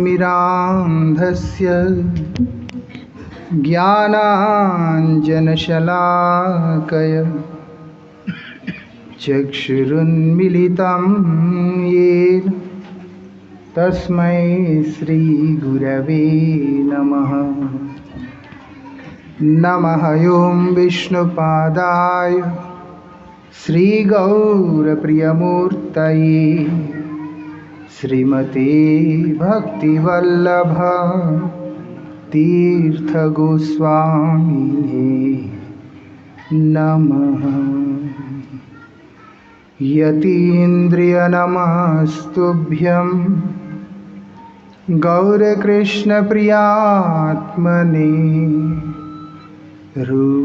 अज्ञानतिमिरान्धस्य ज्ञानाञ्जनशलाकया चक्षुरुन्मीलितं येन तस्मै श्रीगुरवे नमः। नमः ॐ विष्णुपादाय श्रीगौरप्रियमूर्तये श्रीमते भक्तिवल्लभ तीर्थगोस्वामिने नमः। यतीन्द्रियनमस्तुभ्यं गौरकृष्णप्रियात्मने रूपानुगगतिज्ञाय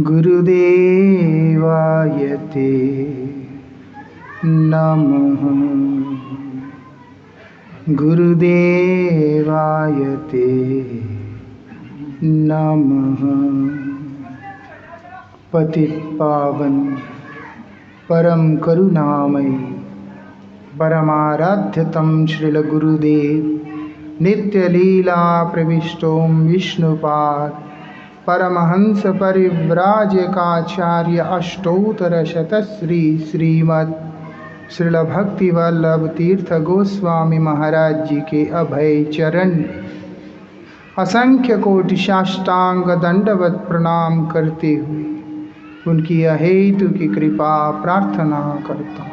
गुरुदेवाय ते नमः। गुरुदेवाय ते नमः। पतितपावन परम करुणामयी परमाराध्यतम श्रील गुरुदेव नित्यलीला प्रविष्टों विष्णुपाद परमहंस परिव्राजकाचार्य अष्टोत्तर शतश्री श्रीमद् श्रील भक्तिवल्लभ तीर्थ गोस्वामी महाराज जी के अभय चरण असंख्य कोटि साष्टांग दंडवत प्रणाम करते हुए उनकी अहेतु की कृपा प्रार्थना करता हूँ।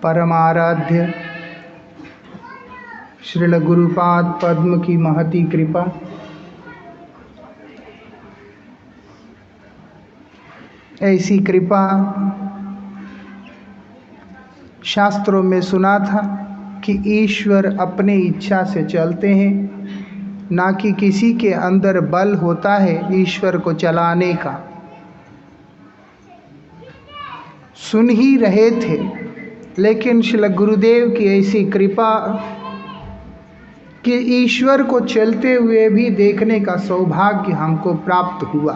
परमाराध्य श्रील गुरुपाद पद्म की महती कृपा, ऐसी कृपा शास्त्रों में सुना था कि ईश्वर अपने इच्छा से चलते हैं, ना कि किसी के अंदर बल होता है ईश्वर को चलाने का। सुन ही रहे थे, लेकिन श्री गुरुदेव की ऐसी कृपा कि ईश्वर को चलते हुए भी देखने का सौभाग्य हमको प्राप्त हुआ।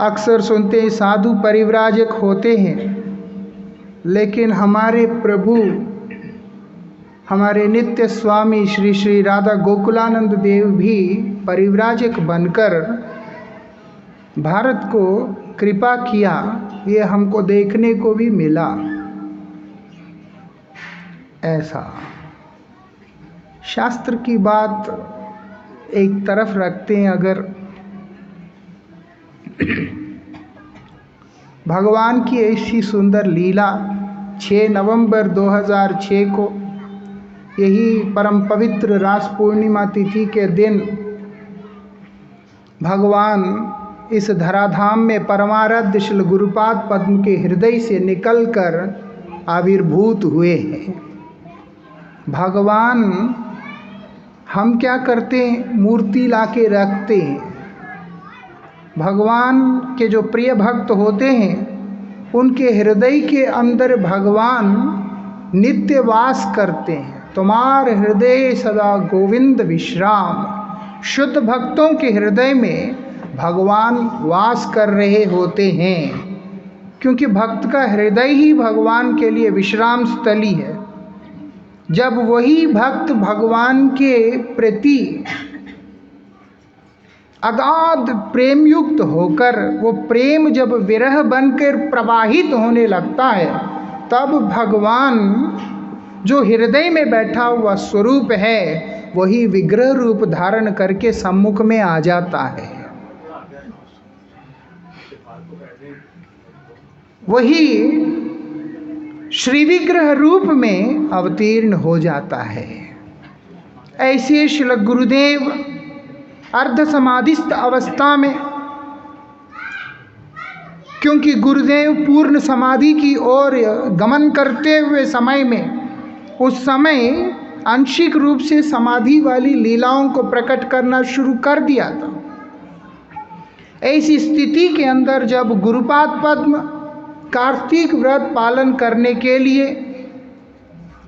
अक्सर सुनते साधु परिव्राजक होते हैं, लेकिन हमारे प्रभु हमारे नित्य स्वामी श्री श्री राधा गोकुलानंद देव भी परिव्राजक बनकर भारत को कृपा किया, ये हमको देखने को भी मिला। ऐसा शास्त्र की बात एक तरफ रखते हैं, अगर भगवान की ऐसी सुंदर लीला 6 नवंबर 2006 को, यही परम पवित्र रास पूर्णिमा तिथि के दिन भगवान इस धराधाम में परमाराध्य श्री गुरुपाद पद्म के हृदय से निकलकर आविर्भूत हुए हैं। भगवान हम क्या करते हैं, मूर्ति लाके रखते हैं। भगवान के जो प्रिय भक्त होते हैं उनके हृदय के अंदर भगवान नित्य वास करते हैं। तुम्हार हृदय सदा गोविंद विश्राम, शुद्ध भक्तों के हृदय में भगवान वास कर रहे होते हैं, क्योंकि भक्त का हृदय ही भगवान के लिए विश्राम स्थली है। जब वही भक्त भगवान के प्रति अगाध प्रेम युक्त होकर वो प्रेम जब विरह बनकर प्रवाहित होने लगता है, तब भगवान जो हृदय में बैठा हुआ स्वरूप है वही विग्रह रूप धारण करके सम्मुख में आ जाता है। वही श्री विग्रह रूप में अवतीर्ण हो जाता है। ऐसे श्री गुरुदेव अर्ध समाधिस्थ अवस्था में, क्योंकि गुरुदेव पूर्ण समाधि की ओर गमन करते हुए समय में, उस समय आंशिक रूप से समाधि वाली लीलाओं को प्रकट करना शुरू कर दिया था। ऐसी स्थिति के अंदर जब गुरुपाद पद्म कार्तिक व्रत पालन करने के लिए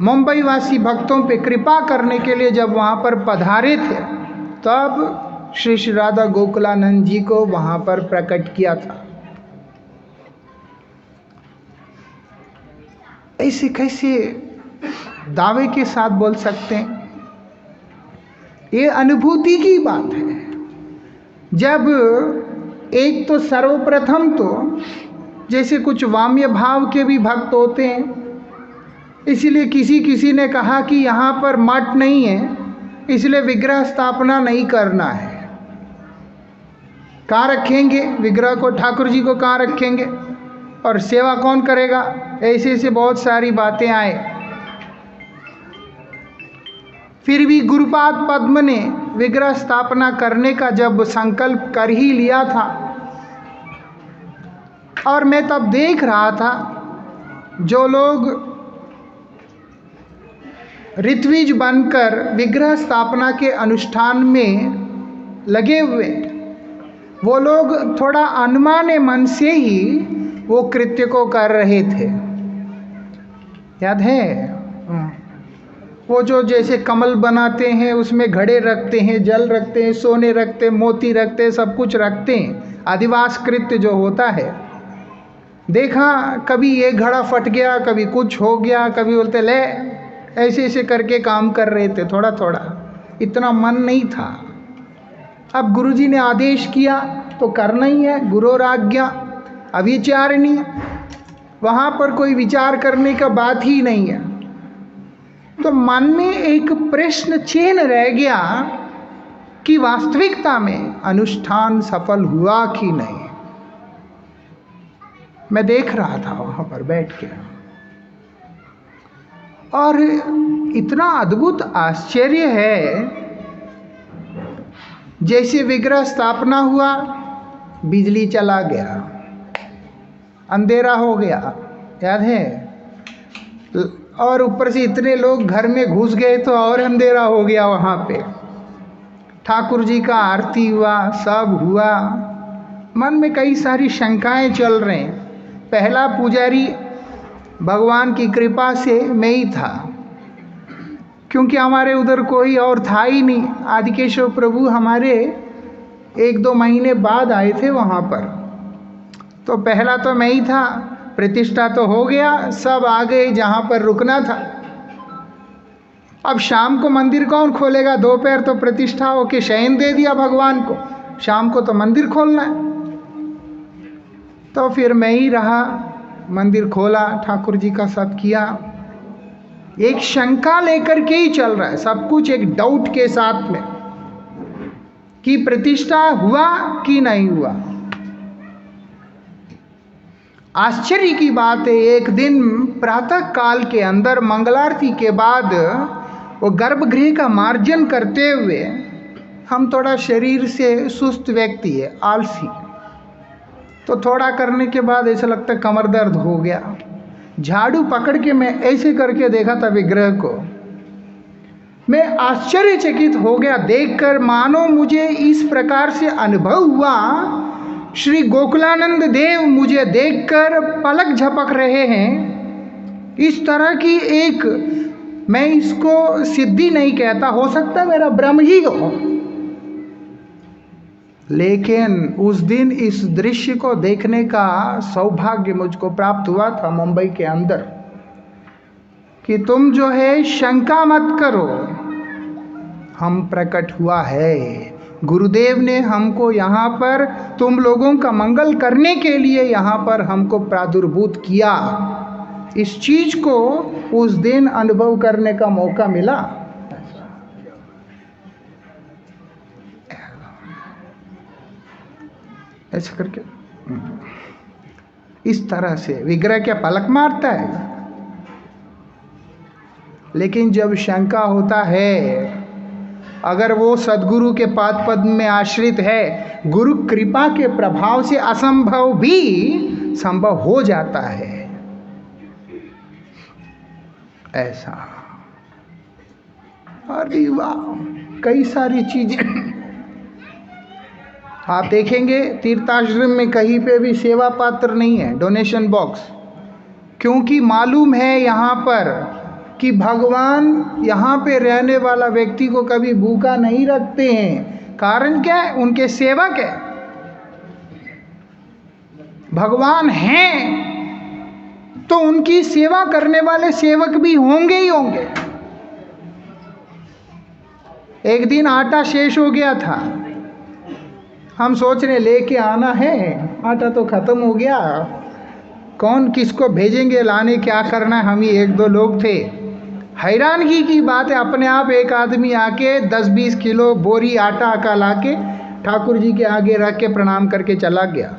मुंबई वासी भक्तों पे कृपा करने के लिए जब वहाँ पर पधारे थे, तब श्री श्री राधा गोकुलानंद जी को वहाँ पर प्रकट किया था। ऐसे कैसे दावे के साथ बोल सकते हैं? ये अनुभूति की बात है। जब एक तो सर्वप्रथम तो जैसे कुछ वाम्य भाव के भी भक्त होते हैं, इसीलिए किसी ने कहा कि यहाँ पर मठ नहीं है, इसलिए विग्रह स्थापना नहीं करना है। कहाँ रखेंगे विग्रह को? ठाकुर जी को कहाँ रखेंगे? और सेवा कौन करेगा? ऐसे बहुत सारी बातें आए। फिर भी गुरुपाद पद्म ने विग्रह स्थापना करने का जब संकल्प कर ही लिया था, और मैं तब देख रहा था जो लोग ऋत्विज बनकर विग्रह स्थापना के अनुष्ठान में लगे हुए, वो लोग थोड़ा अनमाने मन से ही वो कृत्य को कर रहे थे। याद है वो जो जैसे कमल बनाते हैं, उसमें घड़े रखते हैं, जल रखते हैं, सोने रखते हैं, मोती रखते हैं, सब कुछ रखते हैं। आदिवास कृत्य जो होता है, देखा कभी ये घड़ा फट गया, कभी कुछ हो गया, कभी बोलते ले, ऐसे करके काम कर रहे थे। थोड़ा थोड़ा, इतना मन नहीं था। अब गुरुजी ने आदेश किया तो करना ही है। गुरुराज्ञा अविचारणीय, वहाँ पर कोई विचार करने का बात ही नहीं है। तो मन में एक प्रश्न चिन्ह रह गया कि वास्तविकता में अनुष्ठान सफल हुआ कि नहीं। मैं देख रहा था वहाँ पर बैठ के, और इतना अद्भुत आश्चर्य है। जैसे विग्रह स्थापना हुआ, बिजली चला गया, अंधेरा हो गया, याद है? और ऊपर से इतने लोग घर में घुस गए तो और अंधेरा हो गया वहाँ पे। ठाकुर जी का आरती हुआ, सब हुआ। मन में कई सारी शंकाएं चल रहे हैं। पहला पुजारी भगवान की कृपा से मैं ही था, क्योंकि हमारे उधर कोई और था ही नहीं। आदिकेशव प्रभु हमारे 1-2 महीने बाद आए थे वहाँ पर, तो पहला तो मैं ही था। प्रतिष्ठा तो हो गया, सब आ गए जहाँ पर रुकना था। अब शाम को मंदिर कौन खोलेगा? दोपहर तो प्रतिष्ठा होके शयन दे दिया भगवान को, शाम को तो मंदिर खोलना है। तो फिर मैं ही रहा, मंदिर खोला, ठाकुर जी का सब किया। एक शंका लेकर के ही चल रहा है सब कुछ, एक डाउट के साथ में कि प्रतिष्ठा हुआ कि नहीं हुआ। आश्चर्य की बात है, एक दिन प्रातः काल के अंदर मंगलारती के बाद वो गर्भगृह का मार्जन करते हुए, हम थोड़ा शरीर से सुस्त व्यक्ति है, आलसी, तो थोड़ा करने के बाद ऐसा लगता कमर दर्द हो गया। झाड़ू पकड़ के मैं ऐसे करके देखा था विग्रह को। मैं आश्चर्यचकित हो गया देखकर, मानो मुझे इस प्रकार से अनुभव हुआ श्री गोकुलानंद देव मुझे देखकर पलक झपक रहे हैं। इस तरह की एक, मैं इसको सिद्धि नहीं कहता, हो सकता मेरा भ्रम ही हो, लेकिन उस दिन इस दृश्य को देखने का सौभाग्य मुझको प्राप्त हुआ था मुंबई के अंदर, कि तुम जो है शंका मत करो, हम प्रकट हुआ है। गुरुदेव ने हमको यहाँ पर तुम लोगों का मंगल करने के लिए यहाँ पर हमको प्रादुर्भूत किया। इस चीज को उस दिन अनुभव करने का मौका मिला। ऐसे करके इस तरह से विग्रह क्या पलक मारता है? लेकिन जब शंका होता है, अगर वो सद्गुरु के पाद पद्म में आश्रित है, गुरु कृपा के प्रभाव से असंभव भी संभव हो जाता है। ऐसा, अरे वाह, कई सारी चीजें आप देखेंगे। तीर्थाश्रम में कहीं पे भी सेवा पात्र नहीं है डोनेशन बॉक्स, क्योंकि मालूम है यहाँ पर कि भगवान यहाँ पे रहने वाला व्यक्ति को कभी भूखा नहीं रखते हैं। कारण क्या है? उनके सेवक है। भगवान हैं तो उनकी सेवा करने वाले सेवक भी होंगे ही होंगे। एक दिन आटा शेष हो गया था, हम सोच रहे लेके आना है, आटा तो खत्म हो गया, कौन किसको भेजेंगे लाने, क्या करना है। हम ही एक दो लोग थे। हैरानगी की बात है, अपने आप एक आदमी आके 10-20 किलो बोरी आटा का लाके ठाकुर जी के आगे रख के प्रणाम करके चला गया।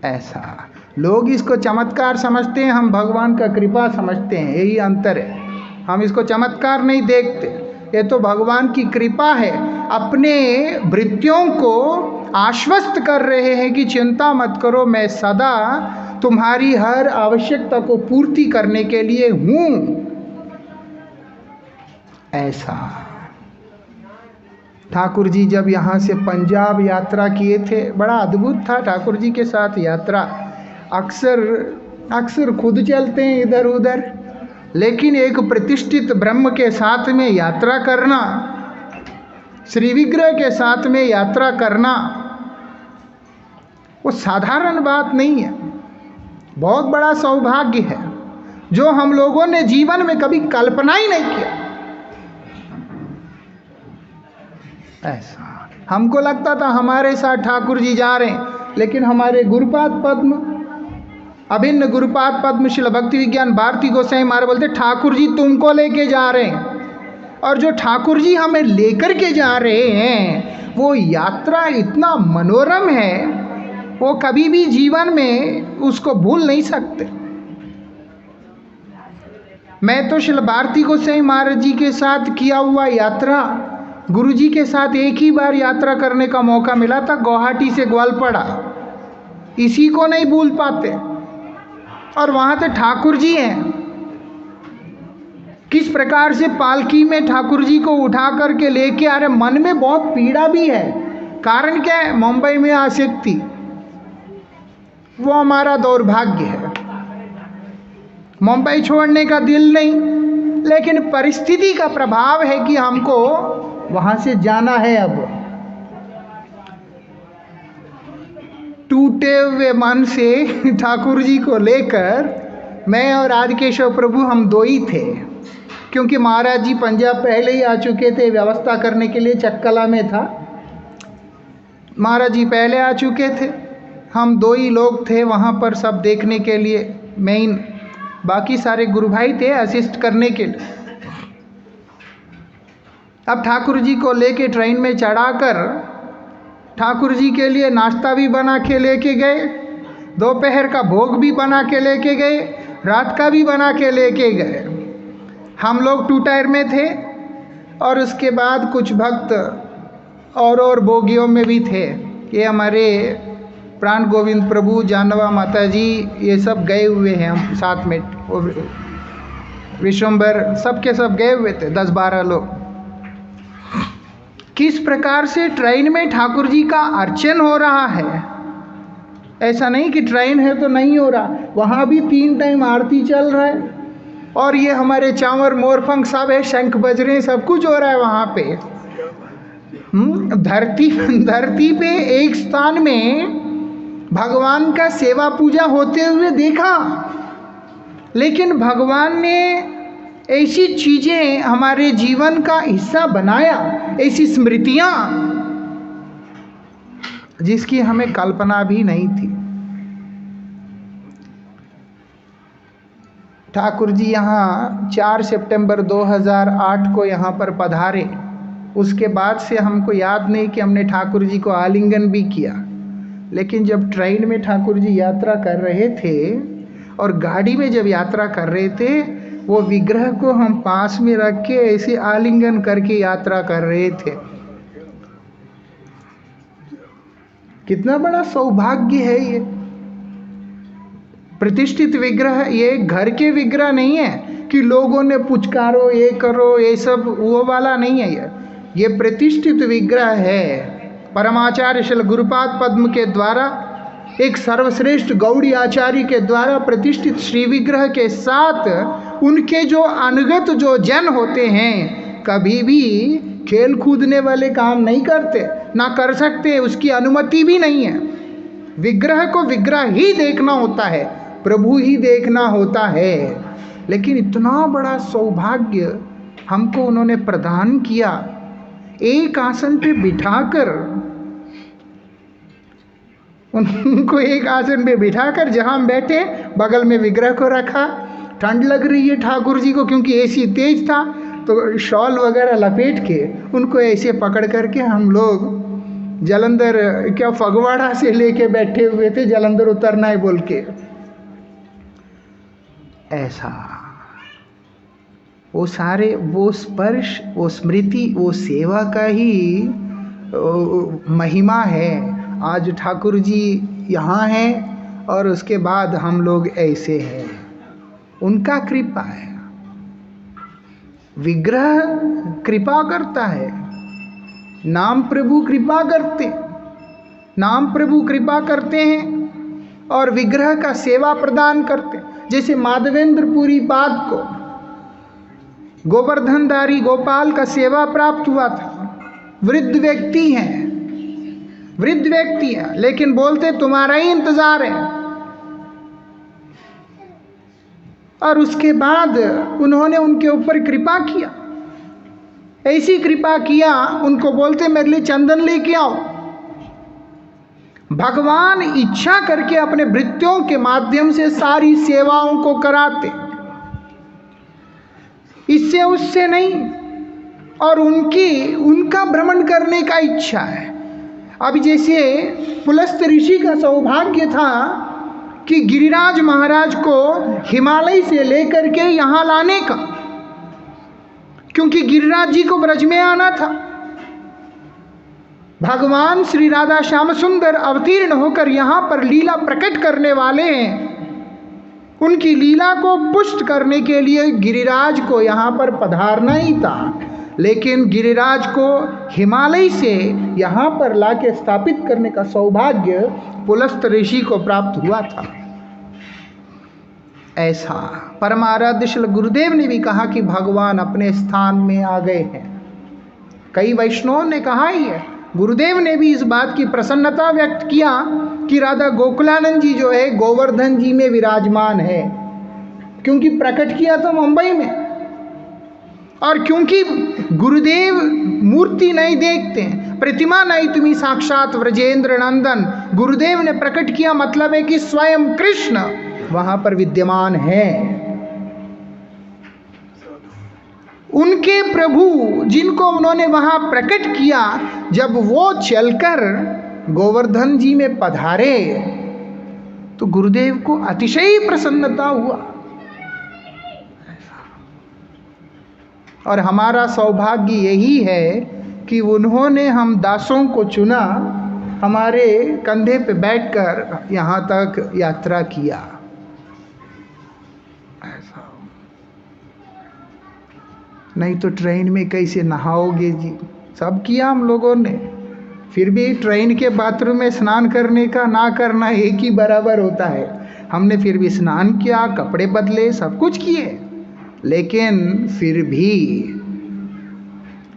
ऐसा लोग इसको चमत्कार समझते हैं, हम भगवान का कृपा समझते हैं, यही अंतर है। हम इसको चमत्कार नहीं देखते, ये तो भगवान की कृपा है। अपने भृत्यों को आश्वस्त कर रहे हैं कि चिंता मत करो, मैं सदा तुम्हारी हर आवश्यकता को पूर्ति करने के लिए हूं। ऐसा ठाकुर जी जब यहाँ से पंजाब यात्रा किए थे, बड़ा अद्भुत था ठाकुर जी के साथ यात्रा। अक्सर खुद चलते हैं इधर उधर, लेकिन एक प्रतिष्ठित ब्रह्म के साथ में यात्रा करना, श्री विग्रह के साथ में यात्रा करना, वो साधारण बात नहीं है, बहुत बड़ा सौभाग्य है जो हम लोगों ने जीवन में कभी कल्पना ही नहीं किया। ऐसा हमको लगता था हमारे साथ ठाकुर जी जा रहे हैं, लेकिन हमारे गुरुपाद पद्म, अभिन्न गुरुपाद पद्म श्रील भक्ति विज्ञान भारती गोसाई महाराज बोलते ठाकुर जी तुमको लेके जा रहे हैं। और जो ठाकुर जी हमें लेकर के जा रहे हैं वो यात्रा इतना मनोरम है, वो कभी भी जीवन में उसको भूल नहीं सकते। मैं तो श्रील भारती गोसाई महाराज जी के साथ किया हुआ यात्रा, गुरु जी के साथ एक ही बार यात्रा करने का मौका मिला था, गुवाहाटी से ग्वालपाड़ा, इसी को नहीं भूल पाते। और वहाँ तो ठाकुर जी हैं, किस प्रकार से पालकी में ठाकुर जी को उठा करके लेके आ रहे। मन में बहुत पीड़ा भी है, कारण क्या है? मुंबई में आसक्ति, वो हमारा दौर्भाग्य है। मुंबई छोड़ने का दिल नहीं, लेकिन परिस्थिति का प्रभाव है कि हमको वहां से जाना है। अब टूटे हुए मन से ठाकुर जी को लेकर मैं और आदिकेशव प्रभु हम दो ही थे, क्योंकि महाराज जी पंजाब पहले ही आ चुके थे, व्यवस्था करने के लिए चक्कला में था, महाराज जी पहले आ चुके थे, हम दो ही लोग थे वहाँ पर सब देखने के लिए, मेन बाकी सारे गुरु भाई थे असिस्ट करने के लिए। अब ठाकुर जी को लेके ट्रेन में चढ़ाकर ठाकुर जी के लिए नाश्ता भी बना के लेके गए, दोपहर का भोग भी बना के लेके गए, रात का भी बना के लेके गए। हम लोग 2 टायर में थे और उसके बाद कुछ भक्त और बोगियों में भी थे। ये हमारे प्राण गोविंद प्रभु, जानवा माता जी, ये सब गए हुए हैं हम साथ में, विश्वम्बर सबके सब गए हुए थे, 10-12 लोग। किस प्रकार से ट्रेन में ठाकुर जी का अर्चन हो रहा है, ऐसा नहीं कि ट्रेन है तो नहीं हो रहा, वहाँ भी 3 टाइम आरती चल रहा है। और ये हमारे चांवर मोरफंग सब है, शंख बज रहे हैं, सब कुछ हो रहा है वहाँ पे। धरती पे एक स्थान में भगवान का सेवा पूजा होते हुए देखा, लेकिन भगवान ने ऐसी चीजें हमारे जीवन का हिस्सा बनाया, ऐसी स्मृतियां जिसकी हमें कल्पना भी नहीं थी। ठाकुर जी यहाँ 4 सितंबर 2008 को यहाँ पर पधारे। उसके बाद से हमको याद नहीं कि हमने ठाकुर जी को आलिंगन भी किया, लेकिन जब ट्रेन में ठाकुर जी यात्रा कर रहे थे और गाड़ी में जब यात्रा कर रहे थे, वो विग्रह को हम पास में रख के ऐसे आलिंगन करके यात्रा कर रहे थे। कितना बड़ा सौभाग्य है ये। प्रतिष्ठित विग्रह, ये घर के विग्रह नहीं है कि लोगों ने पुचकारो, ये करो, ये सब वो वाला नहीं है। ये प्रतिष्ठित विग्रह है, परमाचार्य श्री गुरुपाद पद्म के द्वारा एक सर्वश्रेष्ठ गौड़ी आचार्य के द्वारा प्रतिष्ठित श्री विग्रह के साथ उनके जो अनगत जो जन होते हैं कभी भी खेल कूदने वाले काम नहीं करते, ना कर सकते, उसकी अनुमति भी नहीं है। विग्रह को विग्रह ही देखना होता है, प्रभु ही देखना होता है। लेकिन इतना बड़ा सौभाग्य हमको उन्होंने प्रदान किया, एक आसन पे बिठाकर, उनको एक आसन पे बिठाकर जहां हम बैठे बगल में विग्रह को रखा। ठंड लग रही है ठाकुर जी को क्योंकि एसी तेज था, तो शॉल वगैरह लपेट के उनको ऐसे पकड़ करके हम लोग जलंधर क्या फगवाड़ा से लेके बैठे हुए थे, जलंधर उतरना है बोल के। ऐसा वो सारे, वो स्पर्श, वो स्मृति, वो सेवा का ही महिमा है। आज ठाकुर जी यहाँ हैं और उसके बाद हम लोग ऐसे हैं, उनका कृपा है। विग्रह कृपा करता है, नाम प्रभु कृपा करते, नाम प्रभु कृपा करते हैं और विग्रह का सेवा प्रदान करते। जैसे माधवेंद्रपुरी पाद को गोवर्धनधारी गोपाल का सेवा प्राप्त हुआ था। वृद्ध व्यक्ति हैं, वृद्ध व्यक्ति हैं, लेकिन बोलते तुम्हारा ही इंतजार है। और उसके बाद उन्होंने उनके ऊपर कृपा किया, ऐसी कृपा किया, उनको बोलते मेरे लिए चंदन लेके आओ। भगवान इच्छा करके अपने भृत्यों के माध्यम से सारी सेवाओं को कराते, इससे उससे नहीं। और उनका भ्रमण करने का इच्छा है। अब जैसे पुलस्त ऋषि का सौभाग्य था कि गिरिराज महाराज को हिमालय से लेकर के यहाँ लाने का, क्योंकि गिरिराज जी को ब्रज में आना था। भगवान श्री राधा श्याम सुंदर अवतीर्ण होकर यहाँ पर लीला प्रकट करने वाले हैं। उनकी लीला को पुष्ट करने के लिए गिरिराज को यहाँ पर पधारना ही था, लेकिन गिरिराज को हिमालय से यहाँ पर लाके स्थापित करने का सौभाग्य पुलस्त ऋषि को प्राप्त हुआ था। ऐसा परमाराध्य श्री गुरुदेव ने भी कहा कि भगवान अपने स्थान में आ गए हैं। कई वैष्णवों ने कहा ही है, गुरुदेव ने भी इस बात की प्रसन्नता व्यक्त किया कि राधा गोकुलानंद जी जो है गोवर्धन जी में विराजमान है, क्योंकि प्रकट किया तो मुंबई में। और क्योंकि गुरुदेव मूर्ति नहीं देखते, प्रतिमा नहीं, तुम्हें साक्षात व्रजेंद्र नंदन गुरुदेव ने प्रकट किया, मतलब है कि स्वयं कृष्ण वहां पर विद्यमान है। उनके प्रभु जिनको उन्होंने वहां प्रकट किया, जब वो चलकर गोवर्धन जी में पधारे तो गुरुदेव को अतिशय प्रसन्नता हुआ। और हमारा सौभाग्य यही है कि उन्होंने हम दासों को चुना, हमारे कंधे पे बैठकर यहाँ तक यात्रा किया। ऐसा नहीं तो ट्रेन में कैसे नहाओगे जी, सब किया हम लोगों ने। फिर भी ट्रेन के बाथरूम में स्नान करने का ना करना एक ही बराबर होता है। हमने फिर भी स्नान किया, कपड़े बदले, सब कुछ किए, लेकिन फिर भी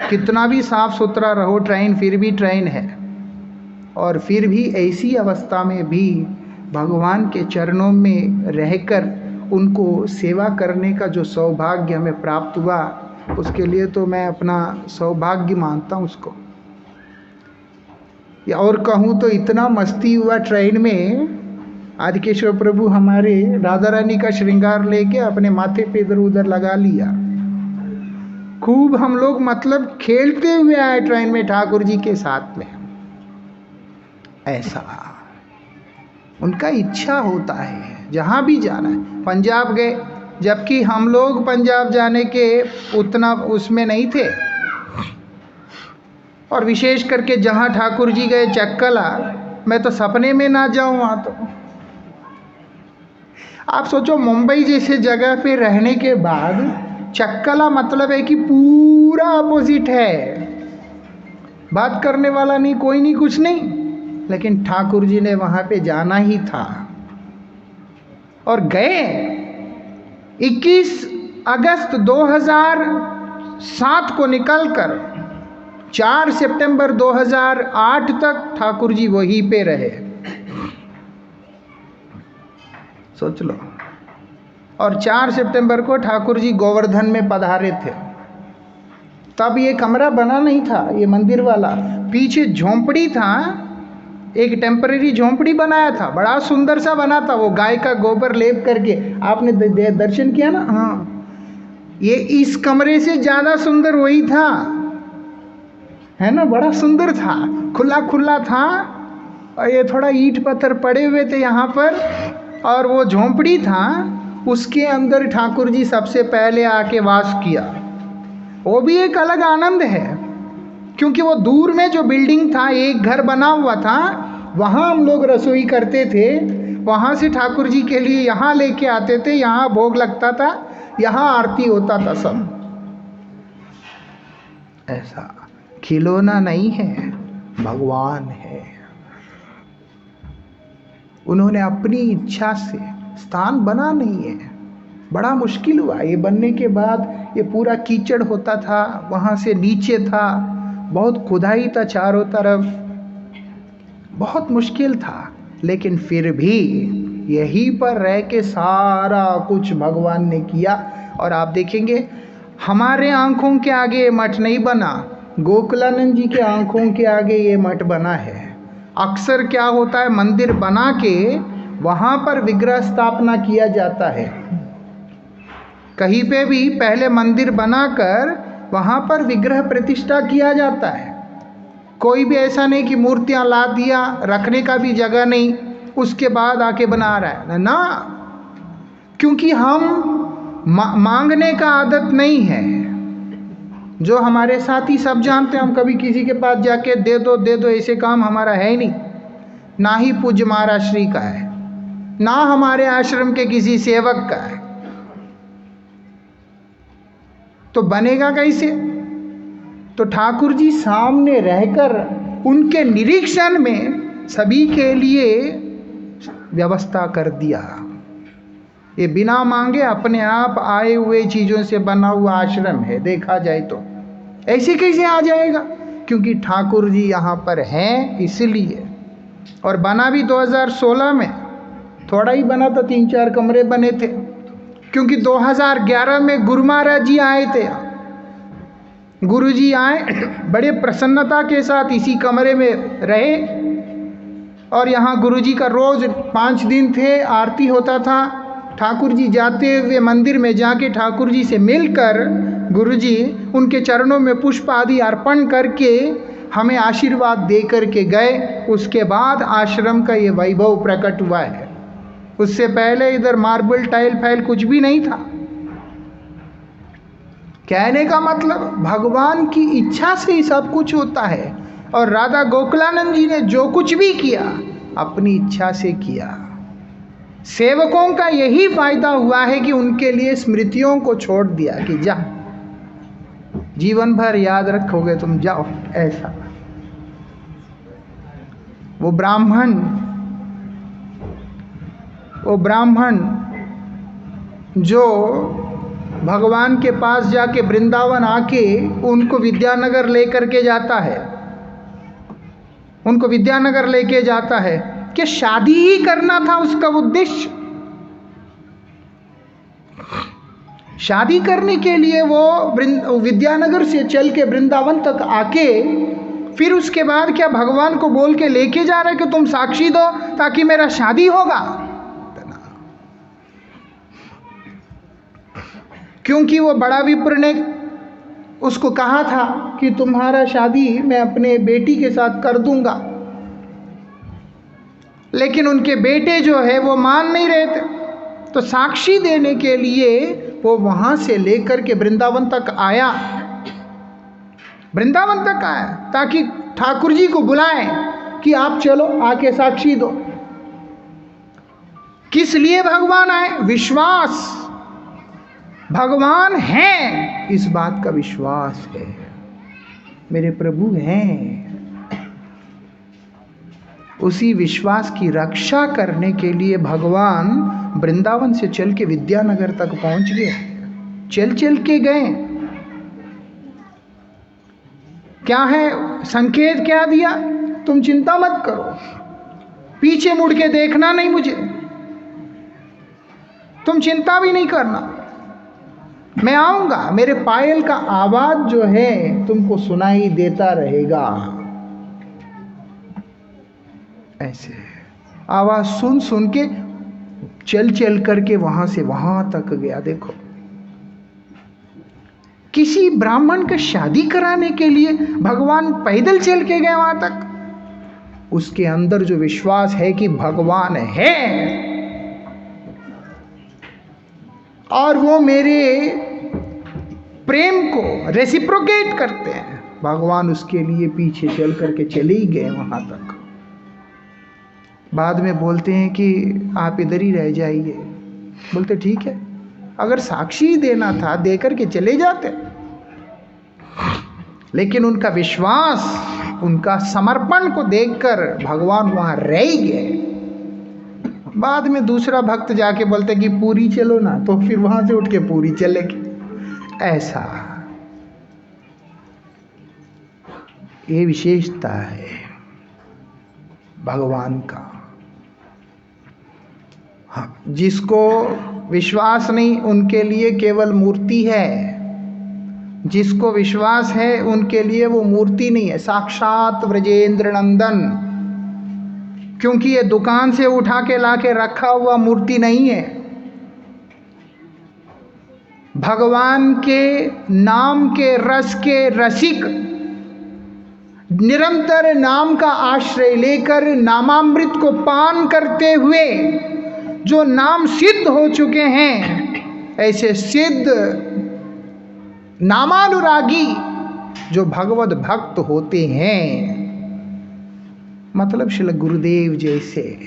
कितना भी साफ सुथरा रहो ट्रेन फिर भी ट्रेन है। और फिर भी ऐसी अवस्था में भी भगवान के चरणों में रहकर उनको सेवा करने का जो सौभाग्य हमें प्राप्त हुआ, उसके लिए तो मैं अपना सौभाग्य मानता हूँ उसको। या और कहूँ तो इतना मस्ती हुआ ट्रेन में, आदिकेश्वर प्रभु हमारे राधा रानी का श्रृंगार लेके अपने माथे पे इधर उधर लगा लिया। खूब हम लोग मतलब खेलते हुए आए ट्रेन में ठाकुर जी के साथ में। ऐसा उनका इच्छा होता है जहाँ भी जाना है। पंजाब गए, जबकि हम लोग पंजाब जाने के उतना उसमें नहीं थे, और विशेष करके जहाँ ठाकुर जी गए चक्कला, मैं तो सपने में ना जाऊँ वहाँ। तो आप सोचो मुंबई जैसे जगह पे रहने के बाद चक्कला मतलब है कि पूरा अपोजिट है, बात करने वाला नहीं, कोई नहीं, कुछ नहीं। लेकिन ठाकुर जी ने वहाँ पे जाना ही था और गए। 21 अगस्त 2007 को निकलकर 4 सितंबर 2008 तक ठाकुर जी वहीं पे रहे, सोच लो। और 4 सितंबर को ठाकुर जी गोवर्धन में पधारे थे। तब ये कमरा बना नहीं था, ये मंदिर वाला, पीछे झोंपड़ी था, एक टेम्परेरी झोंपड़ी बनाया था, बड़ा सुंदर सा बना था, वो गाय का गोबर लेप करके। आपने दर्शन किया ना? हाँ, ये इस कमरे से ज़्यादा सुंदर वही था, है ना? बड़ा सुंदर था, खुला खुला था, और ये थोड़ा ईंट पत्थर पड़े हुए थे यहाँ पर, और वो झोंपड़ी था, उसके अंदर ठाकुर जी सबसे पहले आके वास किया। वो भी एक अलग आनंद है, क्योंकि वो दूर में जो बिल्डिंग था, एक घर बना हुआ था, वहाँ हम लोग रसोई करते थे, वहाँ से ठाकुर जी के लिए यहाँ लेके आते थे, यहाँ भोग लगता था, यहाँ आरती होता था सब। ऐसा खिलौना नहीं है, भगवान है। उन्होंने अपनी इच्छा से स्थान बना नहीं है, बड़ा मुश्किल हुआ। ये बनने के बाद ये पूरा कीचड़ होता था, वहाँ से नीचे था, बहुत खुदाई था चारों तरफ, बहुत मुश्किल था। लेकिन फिर भी यहीं पर रह के सारा कुछ भगवान ने किया। और आप देखेंगे हमारे आंखों के आगे ये मठ नहीं बना, गोकुलानंद जी के आंखों के आगे ये मठ बना है। अक्सर क्या होता है, मंदिर बना के वहाँ पर विग्रह स्थापना किया जाता है। कहीं पे भी पहले मंदिर बनाकर वहाँ पर विग्रह प्रतिष्ठा किया जाता है। कोई भी ऐसा नहीं कि मूर्तियाँ ला दिया, रखने का भी जगह नहीं, उसके बाद आके बना रहा है ना, क्योंकि हम मांगने का आदत नहीं है। जो हमारे साथी सब जानते हैं, हम कभी किसी के पास जाके दे दो ऐसे काम हमारा है ही नहीं, ना ही पूज्य महाराज श्री का है, ना हमारे आश्रम के किसी सेवक का है। तो बनेगा कैसे? तो ठाकुर जी सामने रहकर उनके निरीक्षण में सभी के लिए व्यवस्था कर दिया। ये बिना मांगे अपने आप आए हुए चीज़ों से बना हुआ आश्रम है। देखा जाए तो ऐसे कैसे आ जाएगा? क्योंकि ठाकुर जी यहाँ पर हैं इसलिए। और बना भी 2016 में, थोड़ा ही बना था, 3-4 कमरे बने थे, क्योंकि 2011 में गुरु महाराज जी आए थे। गुरु जी आए, बड़े प्रसन्नता के साथ इसी कमरे में रहे, और यहाँ गुरु जी का रोज 5 दिन थे, आरती होता था। ठाकुर जी जाते हुए मंदिर में जाके ठाकुर जी से मिलकर गुरु जी उनके चरणों में पुष्प आदि अर्पण करके हमें आशीर्वाद दे करके गए। उसके बाद आश्रम का ये वैभव प्रकट हुआ है। उससे पहले इधर मार्बल टाइल फाइल कुछ भी नहीं था। कहने का मतलब भगवान की इच्छा से ही सब कुछ होता है। और राधा गोकुलानंद जी ने जो कुछ भी किया अपनी इच्छा से किया। सेवकों का यही फायदा हुआ है कि उनके लिए स्मृतियों को छोड़ दिया कि जा, जीवन भर याद रखोगे तुम, जाओ। ऐसा वो ब्राह्मण जो भगवान के पास जाके वृंदावन आके उनको विद्यानगर लेकर के जाता है, उनको विद्यानगर लेके जाता है कि शादी ही करना था उसका उद्देश्य। शादी करने के लिए वो विद्यानगर से चल के वृंदावन तक आके फिर उसके बाद क्या भगवान को बोल के लेके जा रहे कि तुम साक्षी दो ताकि मेरा शादी होगा। क्योंकि वो बड़ा विप्र ने उसको कहा था कि तुम्हारा शादी मैं अपने बेटी के साथ कर दूंगा, लेकिन उनके बेटे जो है वो मान नहीं रहे थे। तो साक्षी देने के लिए वो वहां से लेकर के वृंदावन तक आया, वृंदावन तक आया ताकि ठाकुर जी को बुलाएं कि आप चलो आके साक्षी दो। किस लिए भगवान आए? विश्वास, भगवान हैं इस बात का विश्वास है, मेरे प्रभु हैं। उसी विश्वास की रक्षा करने के लिए भगवान वृंदावन से चल के विद्यानगर तक पहुंच गए। चल चल के गए। क्या है संकेत, क्या दिया? तुम चिंता मत करो, पीछे मुड़ के देखना नहीं मुझे, तुम चिंता भी नहीं करना, मैं आऊंगा, मेरे पायल का आवाज जो है तुमको सुनाई देता रहेगा। ऐसे आवाज सुन सुन के चल चल करके वहां से वहां तक गया। देखो, किसी ब्राह्मण का शादी कराने के लिए भगवान पैदल चल के गए वहां तक। उसके अंदर जो विश्वास है कि भगवान है और वो मेरे प्रेम को रेसिप्रोकेट करते हैं, भगवान उसके लिए पीछे चल करके चले ही गए वहां तक। बाद में बोलते हैं कि आप इधर ही रह जाइए। बोलते ठीक है, अगर साक्षी देना था दे करके चले जाते, लेकिन उनका विश्वास, उनका समर्पण को देखकर भगवान वहां रह ही गए। बाद में दूसरा भक्त जाके बोलते कि पूरी चलो ना, तो फिर वहां से उठ के पूरी चले गए। ऐसा ये विशेषता है भगवान का। हाँ, जिसको विश्वास नहीं उनके लिए केवल मूर्ति है, जिसको विश्वास है उनके लिए वो मूर्ति नहीं है, साक्षात ब्रजेंद्र नंदन। क्योंकि ये दुकान से उठा के लाके रखा हुआ मूर्ति नहीं है। भगवान के नाम के रस के रसिक निरंतर नाम का आश्रय लेकर नामामृत को पान करते हुए जो नाम सिद्ध हो चुके हैं, ऐसे सिद्ध नामानुरागी जो भगवत भक्त होते हैं, मतलब श्री गुरुदेव जैसे,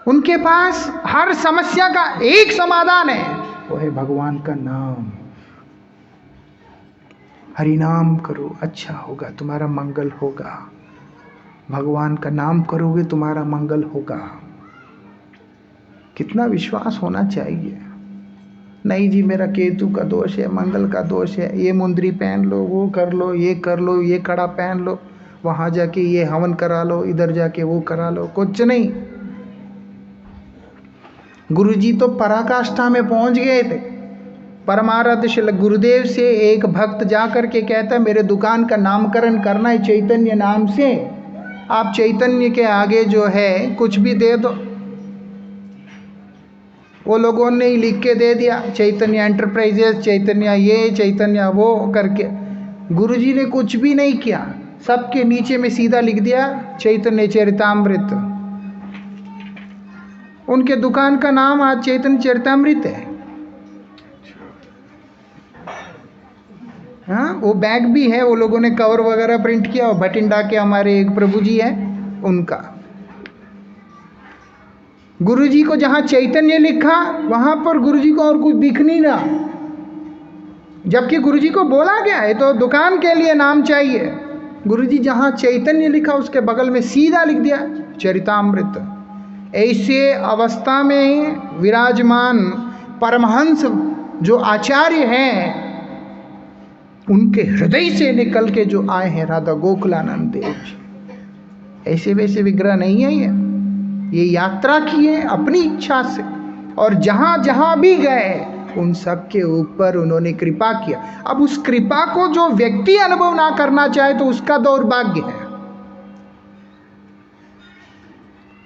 उनके पास हर समस्या का एक समाधान है, वो है भगवान का नाम। हरि नाम करो, अच्छा होगा, तुम्हारा मंगल होगा। भगवान का नाम करोगे तुम्हारा मंगल होगा। कितना विश्वास होना चाहिए। नहीं जी मेरा केतु का दोष है, मंगल का दोष है, ये मुंदरी पहन लो, वो कर लो, ये कर लो, ये कड़ा पहन लो, वहां जाके ये हवन करा लो, इधर जाके वो करा लो, कुछ नहीं। गुरुजी तो पराकाष्ठा में पहुंच गए थे। परमाराध्य श्री गुरुदेव से एक भक्त जाकर के कहता, मेरे दुकान का नामकरण करना है चैतन्य नाम से, आप चैतन्य के आगे जो है कुछ भी दे दो। वो लोगों ने ही लिख के दे दिया, चैतन्य एंटरप्राइजेस, चैतन्य ये, चैतन्य वो करके। गुरुजी ने कुछ भी नहीं किया, सबके नीचे में सीधा लिख दिया चैतन्य चरितामृत। उनके दुकान का नाम आज चैतन्य चरितामृत है। हाँ, वो बैग भी है, वो लोगों ने कवर वगैरह प्रिंट किया। और भटिंडा के हमारे एक प्रभु जी है, उनका गुरुजी को जहां चैतन्य लिखा वहां पर गुरुजी को और कुछ दिख नहीं रहा, जबकि गुरुजी को बोला गया है तो दुकान के लिए नाम चाहिए। गुरुजी जहां चैतन्य लिखा उसके बगल में सीधा लिख दिया चरितामृत। ऐसे अवस्था में विराजमान परमहंस जो आचार्य हैं, उनके हृदय से निकल के जो आए हैं राधा गोकुलानंद देव जी, ऐसे वैसे विग्रह नहीं है ये यात्रा की है अपनी इच्छा से, और जहां जहां भी गए उन सब के ऊपर उन्होंने कृपा किया। अब उस कृपा को जो व्यक्ति अनुभव ना करना चाहे तो उसका दौर्भाग्य है।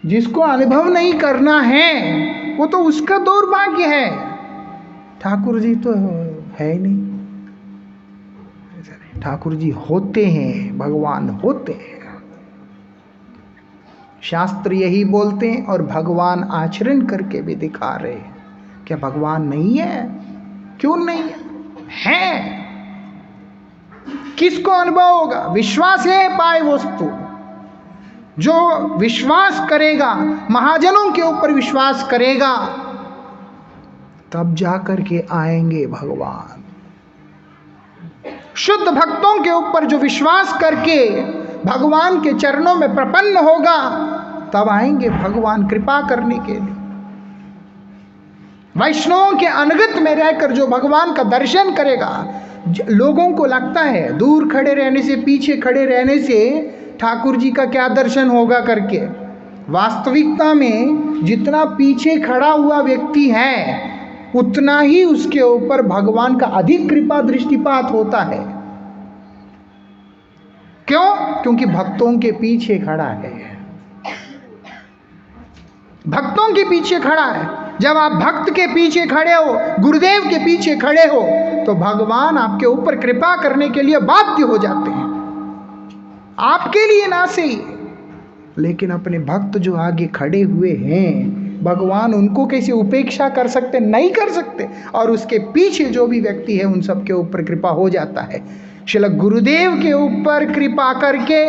जिसको अनुभव नहीं करना है वो तो उसका दौर्भाग्य है। ठाकुर जी तो है ही नहीं, ठाकुर जी होते हैं, भगवान होते हैं। शास्त्र यही बोलते हैं और भगवान आचरण करके भी दिखा रहे हैं। क्या भगवान नहीं है? क्यों नहीं है? किसको अनुभव होगा? विश्वास है पाए वस्तु। जो विश्वास करेगा, महाजनों के ऊपर विश्वास करेगा, तब जाकर के आएंगे भगवान। शुद्ध भक्तों के ऊपर जो विश्वास करके भगवान के चरणों में प्रपन्न होगा, तब आएंगे भगवान कृपा करने के लिए। वैष्णवों के अनुगत में रहकर जो भगवान का दर्शन करेगा, लोगों को लगता है दूर खड़े रहने से, पीछे खड़े रहने से ठाकुर जी का क्या दर्शन होगा करके। वास्तविकता में जितना पीछे खड़ा हुआ व्यक्ति है उतना ही उसके ऊपर भगवान का अधिक कृपा दृष्टिपात होता है। क्यों? क्योंकि भक्तों के पीछे खड़ा है, भक्तों के पीछे खड़ा है। जब आप भक्त के पीछे खड़े हो, गुरुदेव के पीछे खड़े हो, तो भगवान आपके ऊपर कृपा करने के लिए बाध्य हो जाते हैं। आपके लिए ना सही, लेकिन अपने भक्त जो आगे खड़े हुए हैं, भगवान उनको कैसे उपेक्षा कर सकते? नहीं कर सकते। और उसके पीछे जो भी व्यक्ति है उन सब के ऊपर कृपा हो जाता है। श्रील गुरुदेव के ऊपर कृपा करके,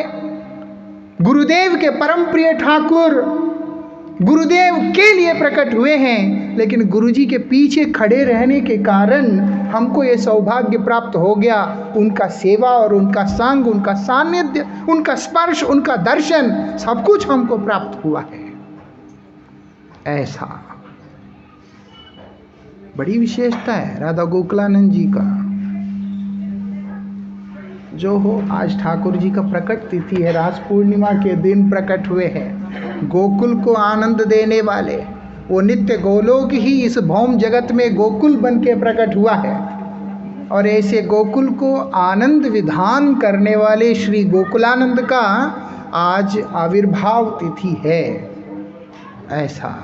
गुरुदेव के परम प्रिय ठाकुर गुरुदेव के लिए प्रकट हुए हैं, लेकिन गुरुजी के पीछे खड़े रहने के कारण हमको ये सौभाग्य प्राप्त हो गया। उनका सेवा और उनका संग, उनका सानिध्य, उनका स्पर्श, उनका दर्शन, सब कुछ हमको प्राप्त हुआ है। ऐसा बड़ी विशेषता है राधा गोकुलानंद जी का। जो हो, आज ठाकुर जी का प्रकट तिथि है, रास पूर्णिमा के दिन प्रकट हुए हैं। गोकुल को आनंद देने वाले वो नित्य गोलोक ही इस भौम जगत में गोकुल बन के प्रकट हुआ है। और ऐसे गोकुल को आनंद विधान करने वाले श्री गोकुलानंद का आज आविर्भाव तिथि है। ऐसा,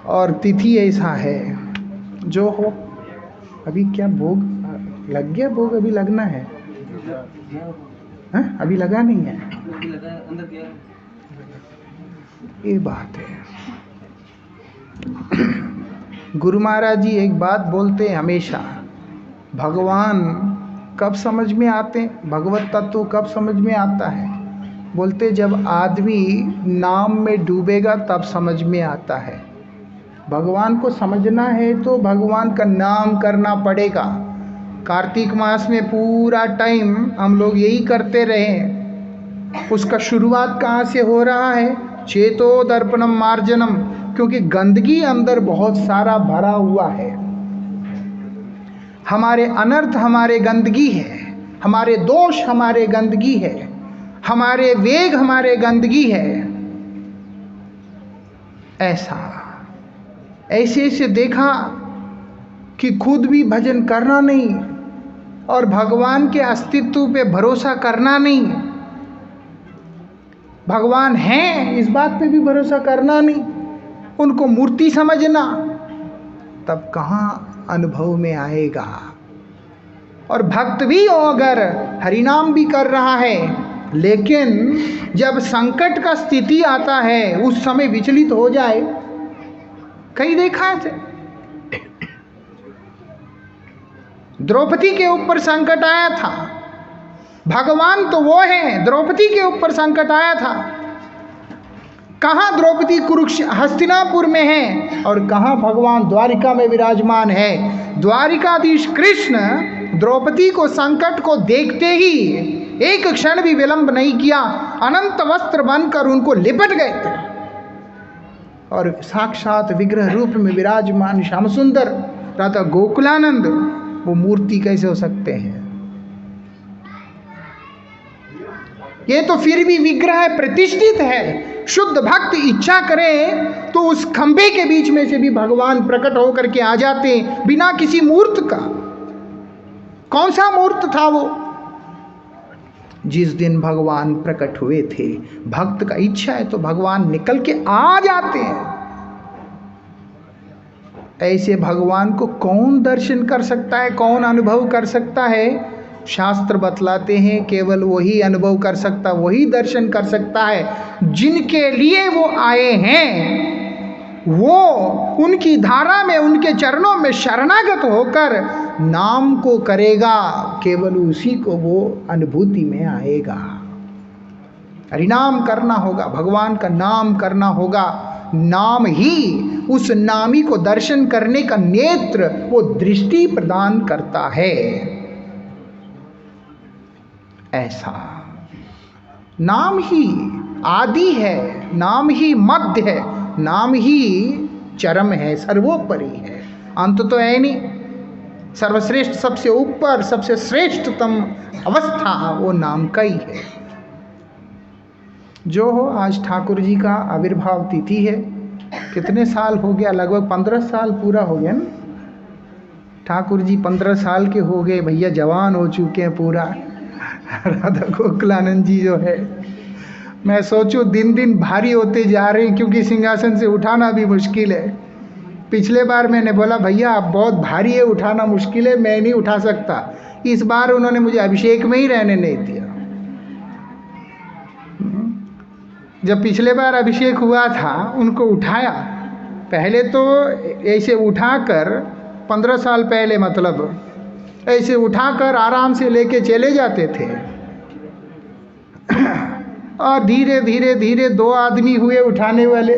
और तिथि ऐसा है जो हो। अभी क्या भोग लग गया? भोग अभी लगना है? अभी लगा नहीं है? ये बात है। गुरु महाराज जी एक बात बोलते हैं हमेशा, भगवान कब समझ में आते, भगवत तत्व कब समझ में आता है? बोलते जब आदमी नाम में डूबेगा तब समझ में आता है। भगवान को समझना है तो भगवान का नाम करना पड़ेगा। कार्तिक मास में पूरा टाइम हम लोग यही करते रहे। उसका शुरुआत कहाँ से हो रहा है? चेतो दर्पणम मार्जनम, क्योंकि गंदगी अंदर बहुत सारा भरा हुआ है। हमारे अनर्थ हमारे गंदगी है, हमारे दोष हमारे गंदगी है, हमारे वेग हमारे गंदगी है। ऐसे देखा कि खुद भी भजन करना नहीं और भगवान के अस्तित्व पे भरोसा करना नहीं, भगवान हैं इस बात पे भी भरोसा करना नहीं, उनको मूर्ति समझना, तब कहाँ अनुभव में आएगा। और भक्त भी हो अगर हरिनाम भी कर रहा है, लेकिन जब संकट का स्थिति आता है उस समय विचलित हो जाए, कहीं देखा है? द्रौपदी के ऊपर संकट आया था, भगवान तो वो है, द्रौपदी के ऊपर संकट आया था। कहाँ द्रौपदी हस्तिनापुर में है और कहाँ भगवान द्वारिका में विराजमान है। द्वारिकाधीश कृष्ण द्रौपदी को संकट को देखते ही एक क्षण भी विलंब नहीं किया, अनंत वस्त्र बनकर उनको लिपट गए थे। और साक्षात विग्रह रूप में विराजमान श्याम सुंदर राधा गोकुलानंद, वो मूर्ति कैसे हो सकते हैं? ये तो फिर भी विग्रह प्रतिष्ठित है। शुद्ध भक्त इच्छा करे तो उस खंबे के बीच में से भी भगवान प्रकट होकर के आ जाते बिना किसी मूर्त का। कौन सा मूर्त था वो? जिस दिन भगवान प्रकट हुए थे, भक्त का इच्छा है तो भगवान निकल के आ जाते हैं। ऐसे भगवान को कौन दर्शन कर सकता है, कौन अनुभव कर सकता है? शास्त्र बतलाते हैं केवल वही अनुभव कर सकता, वही दर्शन कर सकता है जिनके लिए वो आए हैं। वो उनकी धारा में, उनके चरणों में शरणागत होकर नाम को करेगा, केवल उसी को वो अनुभूति में आएगा। हरिनाम करना होगा, भगवान का नाम करना होगा। नाम ही उस नामी को दर्शन करने का नेत्र, वो दृष्टि प्रदान करता है। ऐसा नाम ही आदि है, नाम ही मध्य है, नाम ही चरम है, सर्वोपरि है, अंत तो है नहीं। सर्वश्रेष्ठ, सबसे ऊपर, सबसे श्रेष्ठतम अवस्था वो नाम का ही है। जो हो, आज ठाकुर जी का आविर्भाव तिथि है। कितने साल हो गया? लगभग 15 साल पूरा हो गया ना। ठाकुर जी 15 साल के हो गए भैया, जवान हो चुके हैं पूरा। राधा गोकुलानंद जी जो है, मैं सोचूं दिन दिन भारी होते जा रहे हैं, क्योंकि सिंहासन से उठाना भी मुश्किल है। पिछले बार मैंने बोला भैया आप बहुत भारी है, उठाना मुश्किल है, मैं नहीं उठा सकता। इस बार उन्होंने मुझे अभिषेक में ही रहने नहीं दिया। जब पिछले बार अभिषेक हुआ था, उनको उठाया, पहले तो ऐसे उठाकर 15 साल पहले, मतलब ऐसे उठाकर आराम से लेके चले जाते थे, और धीरे धीरे धीरे 2 आदमी हुए उठाने वाले।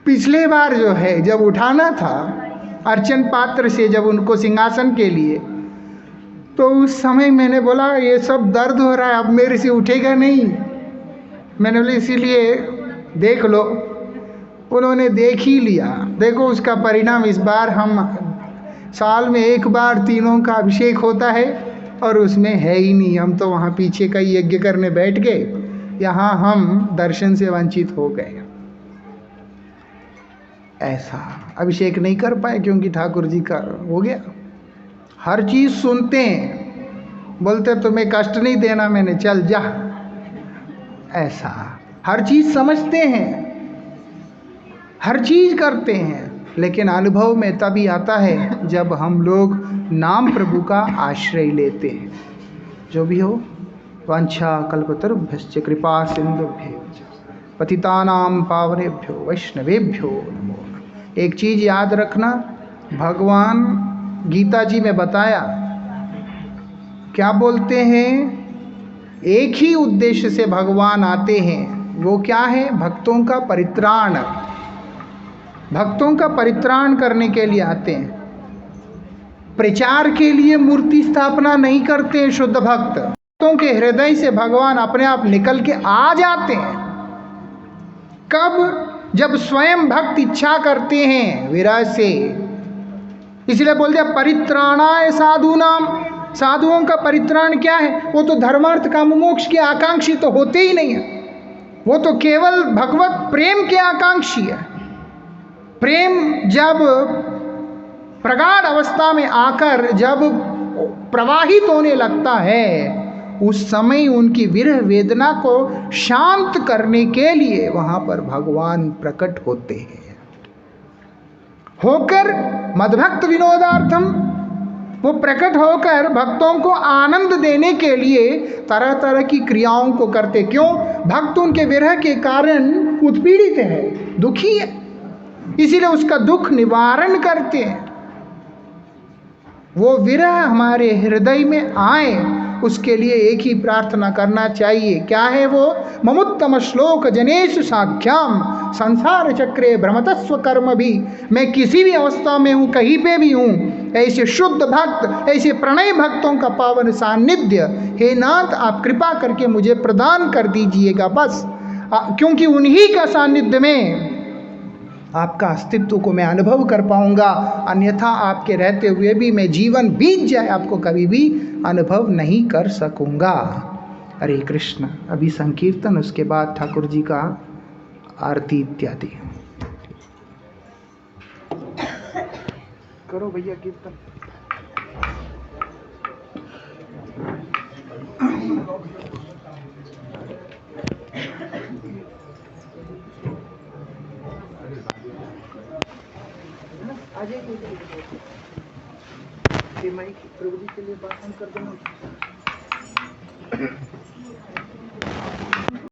पिछले बार जो है, जब उठाना था अर्चन पात्र से, जब उनको सिंहासन के लिए, तो उस समय मैंने बोला ये सब दर्द हो रहा है, अब मेरे से उठेगा नहीं। मैंने बोला इसीलिए देख लो। उन्होंने देख ही लिया। देखो उसका परिणाम, इस बार हम साल में 1 बार तीनों का अभिषेक होता है, और उसमें है ही नहीं। हम तो वहाँ पीछे का यज्ञ करने बैठ गए, यहाँ हम दर्शन से वंचित हो गए। ऐसा अभिषेक नहीं कर पाए, क्योंकि ठाकुर जी का हो गया। हर चीज़ सुनते हैं, बोलते तुम्हें कष्ट नहीं देना मैंने, चल जा। ऐसा हर चीज़ समझते हैं, हर चीज़ करते हैं, लेकिन अनुभव में तभी आता है जब हम लोग नाम प्रभु का आश्रय लेते हैं। जो भी हो, वांछा कल्पतरुभ्यश्च कृपा सिंधुभ्यो पतितानां पावनेभ्यो वैष्णवेभ्यो नमो। एक चीज़ याद रखना, भगवान गीता जी में बताया, क्या बोलते हैं, एक ही उद्देश्य से भगवान आते हैं। वो क्या है? भक्तों का परित्राण। भक्तों का परित्राण करने के लिए आते हैं। प्रचार के लिए मूर्ति स्थापना नहीं करते हैं शुद्ध भक्त। भक्तों के हृदय से भगवान अपने आप निकल के आ जाते हैं। कब? जब स्वयं भक्त इच्छा करते हैं विरह से। इसलिए बोल दिया परित्राणाय साधूनाम। साधुओं का परित्राण क्या है? वो तो धर्मार्थ काम मोक्ष के आकांक्षी तो होते ही नहीं है, वो तो केवल भगवत प्रेम के आकांक्षी है। प्रेम जब प्रगाढ़ अवस्था में आकर जब प्रवाहित होने लगता है, उस समय उनकी विरह वेदना को शांत करने के लिए वहां पर भगवान प्रकट होते हैं। होकर मद्भक्त विनोदार्थम, वो प्रकट होकर भक्तों को आनंद देने के लिए तरह तरह की क्रियाओं को करते। क्यों? भक्त उनके विरह के कारण उत्पीड़ित है, दुखी है, इसीलिए उसका दुख निवारण करते हैं। वो विरह हमारे हृदय में आए, उसके लिए एक ही प्रार्थना करना चाहिए। क्या है वो? ममुत्तम श्लोक जनेषु साख्याम संसार चक्रे भ्रमतस्व कर्म भी। मैं किसी भी अवस्था में हूँ, कहीं पे भी हूँ, ऐसे शुद्ध भक्त, ऐसे प्रणय भक्तों का पावन सानिध्य हे नाथ आप कृपा करके मुझे प्रदान कर दीजिएगा बस। क्योंकि उन्हीं का सानिध्य में आपका अस्तित्व को मैं अनुभव कर पाऊंगा, अन्यथा आपके रहते हुए भी मैं जीवन बीत जाए आपको कभी भी अनुभव नहीं कर सकूंगा। हरे कृष्ण। अभी संकीर्तन, उसके बाद ठाकुर जी का आरती इत्यादि। करो भैया कीर्तन। प्रभु जी के लिए बात कर देना।